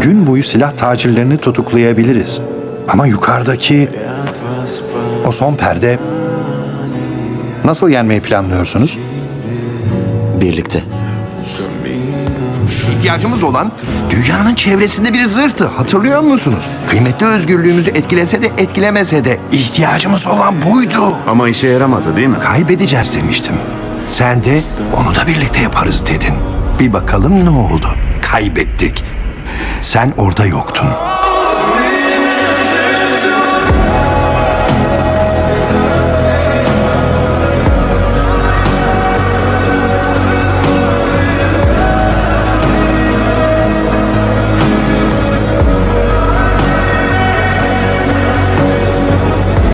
Gün boyu silah tacirlerini tutuklayabiliriz. Ama yukarıdaki o son perde nasıl yenmeyi planlıyorsunuz? Birlikte. İhtiyacımız olan dünyanın çevresinde bir zırhtı. Hatırlıyor musunuz? Kıymetli özgürlüğümüzü etkilese de etkilemese de ihtiyacımız olan buydu. Ama işe yaramadı değil mi? Kaybedeceğiz demiştim. Sen de onu da birlikte yaparız dedin. Bir bakalım ne oldu? Kaybettik. Sen orada yoktun.